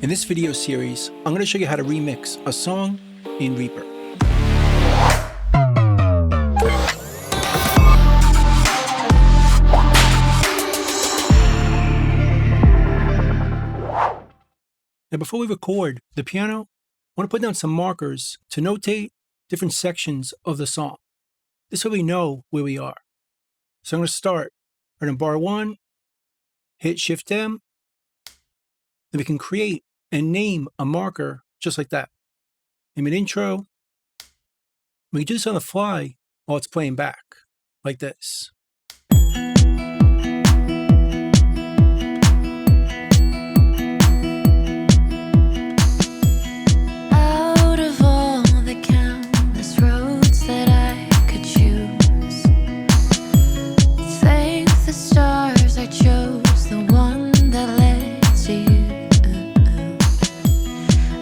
In this video series, I'm going to show you how to remix a song in Reaper. Now before we record the piano, I want to put down some markers to notate different sections of the song. This way we know where we are. So I'm going to start right in bar 1, hit Shift M, then we can create and name a marker just like that. Name an intro. We can do this on the fly while it's playing back, like this. Out of all the countless roads that I could choose, thank the stars I chose the one that led to you.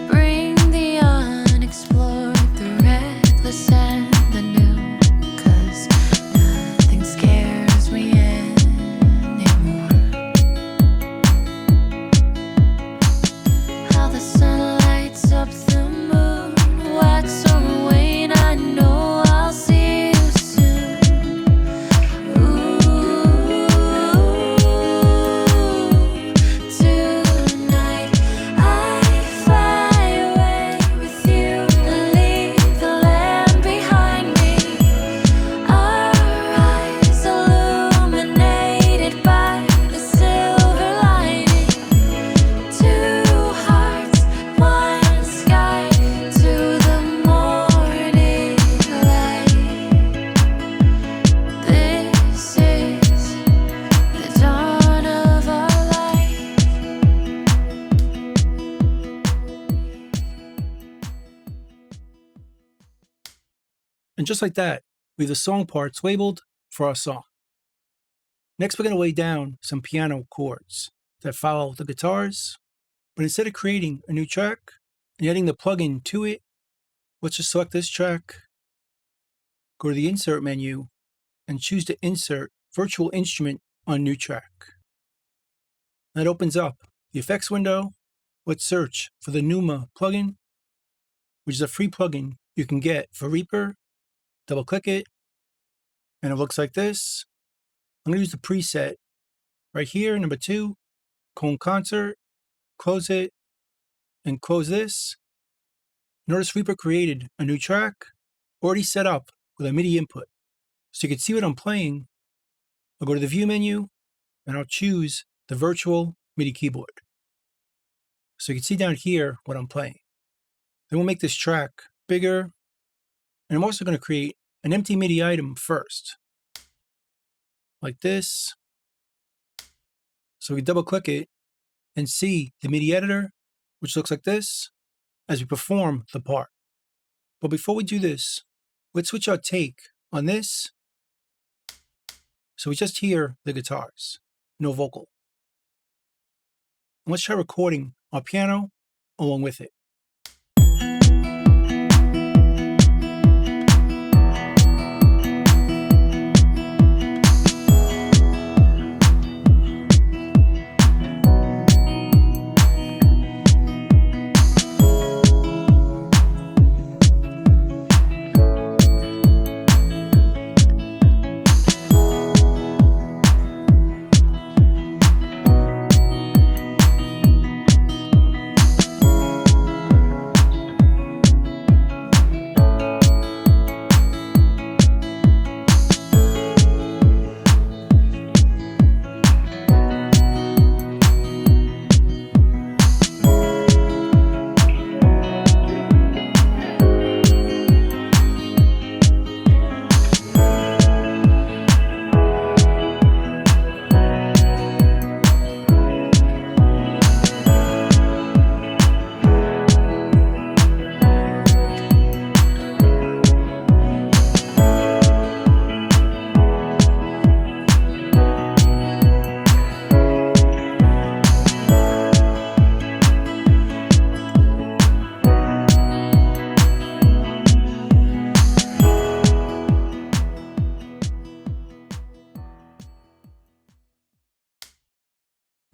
Bring the unexplored, the reckless and the new, 'cause nothing scares me anymore. How the sun lights up the moon, wax or wane, I know I'll see you soon. Ooh, tonight I fly away with you and leave the land behind me. Our eyes illuminated by the silver lining. Two hearts, one sky, to the morning light. This is the dawn of our life. And just like that, we have the song parts labeled for our song. Next, we're going to lay down some piano chords that follow the guitars, but instead of creating a new track and adding the plugin to it, let's just select this track, go to the Insert menu, and choose to insert Virtual Instrument on New Track. That opens up the effects window. Let's search for the Numa plugin, which is a free plugin you can get for Reaper. Double click it, and it looks like this. I'm going to use the preset right here, number 2, Concert, close it, and close this. Notice Reaper created a new track already set up with a MIDI input. So you can see what I'm playing. I'll go to the View menu, and I'll choose the virtual MIDI keyboard. So you can see down here what I'm playing. Then we'll make this track bigger. And I'm also going to create an empty MIDI item first, like this. So we double click it and see the MIDI editor, which looks like this, as we perform the part. But before we do this, let's switch our take on this. So we just hear the guitars, no vocal. And let's try recording our piano along with it.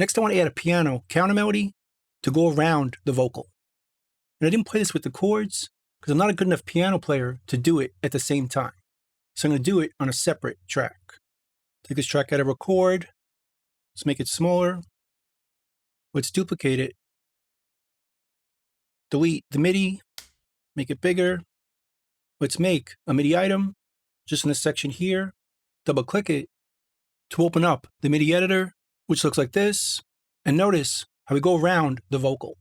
Next, I want to add a piano counter melody to go around the vocal. And I didn't play this with the chords because I'm not a good enough piano player to do it at the same time. So I'm going to do it on a separate track. Take this track out of record. Let's make it smaller. Let's duplicate it. Delete the MIDI. Make it bigger. Let's make a MIDI item just in this section here. Double click it to open up the MIDI editor, which looks like this. And notice how we go around the vocal.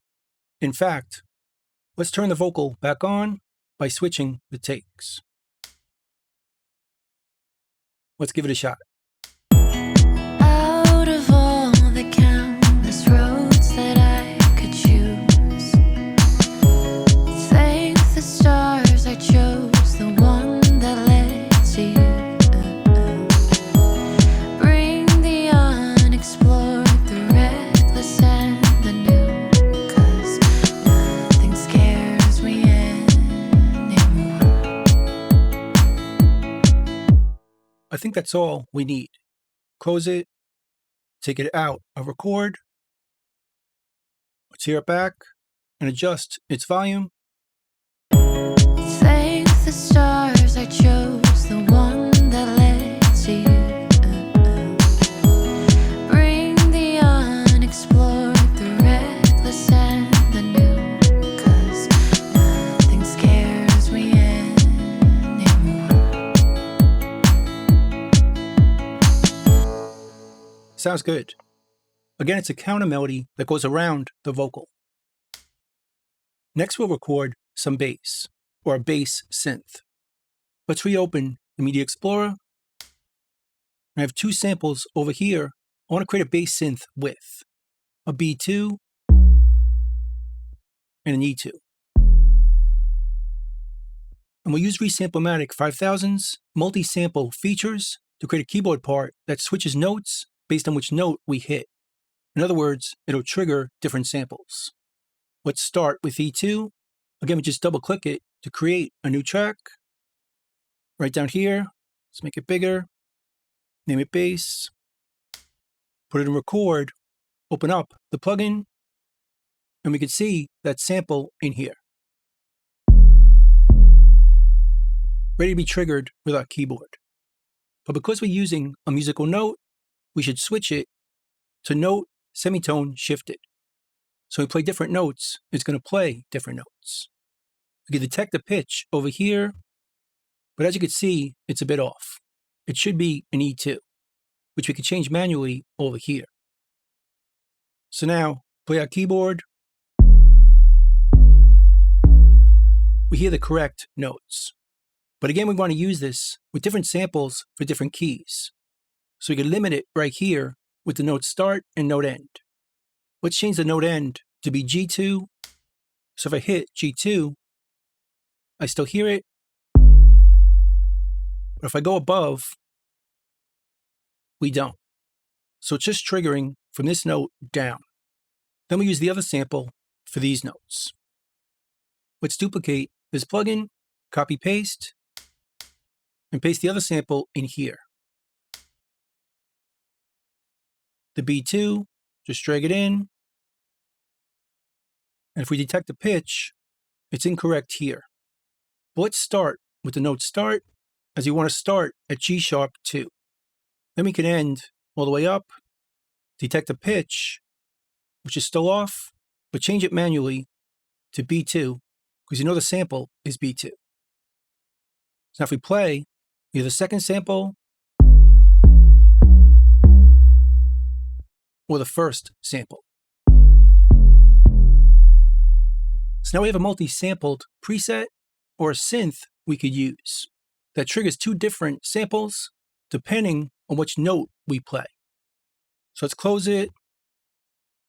In fact, let's turn the vocal back on by switching the takes. Let's give it a shot. Out of all the countless roads that I could choose, thank the stars I chose the one that led to you. Bring the unexplored, the reckless and the new, 'cause nothing scares me anymore. I think that's all we need. Close it, take it out of record. Let's hear it back and adjust its volume. Thank the stars I chose the one that led to you. Bring the unexplored, the reckless and the new, 'cause nothing scares me anymore. Sounds good. Again, it's a counter melody that goes around the vocal. Next, we'll record some bass, or a bass synth. Let's reopen the Media Explorer. I have two samples over here I want to create a bass synth with. A B2 and an E2. And we'll use Resample-matic 5000's multi-sample features to create a keyboard part that switches notes based on which note we hit. In other words, it'll trigger different samples. Let's start with E2. Again, we just double click it to create a new track. Right down here, let's make it bigger. Name it bass. Put it in record. Open up the plugin. And we can see that sample in here. Ready to be triggered with our keyboard. But because we're using a musical note, we should switch it to note semitone shifted. So we play different notes, it's going to play different notes. We can detect the pitch over here, but as you can see, it's a bit off. It should be an E2, which we can change manually over here. So now, play our keyboard. We hear the correct notes. But again, we want to use this with different samples for different keys. So we can limit it right here with the note start and note end. Let's change the note end to be G2. So if I hit G2, I still hear it. But if I go above, we don't. So it's just triggering from this note down. Then we use the other sample for these notes. Let's duplicate this plugin, copy paste, and paste the other sample in here. The B2, just drag it in. And if we detect the pitch, it's incorrect here. But let's start with the note start, as you want to start at G sharp 2. Then we can end all the way up, detect the pitch, which is still off, but change it manually to B2, because you know the sample is B2. So now if we play, we have the second sample, or the first sample. So now we have a multi-sampled preset or a synth we could use that triggers two different samples depending on which note we play. So let's close it.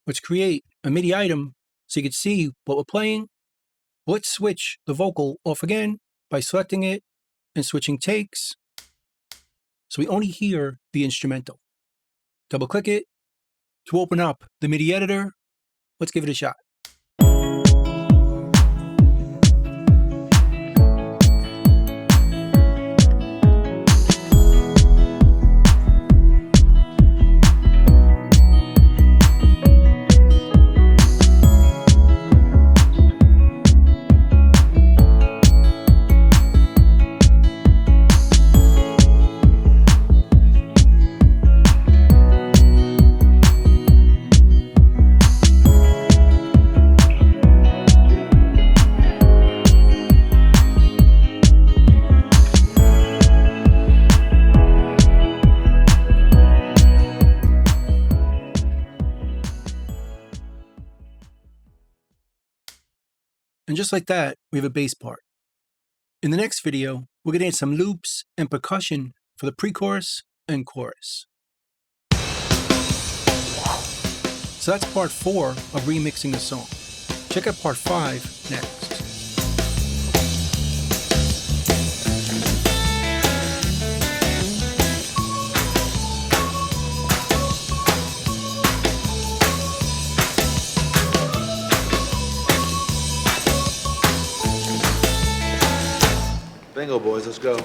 Let's create a MIDI item so you can see what we're playing. Let's switch the vocal off again by selecting it and switching takes. So we only hear the instrumental. Double click it to open up the MIDI editor. Let's give it a shot. And just like that, we have a bass part. In the next video, we're going to add some loops and percussion for the pre-chorus and chorus. So that's part 4 of remixing the song. Check out part 5 next. Bingo, boys, let's go.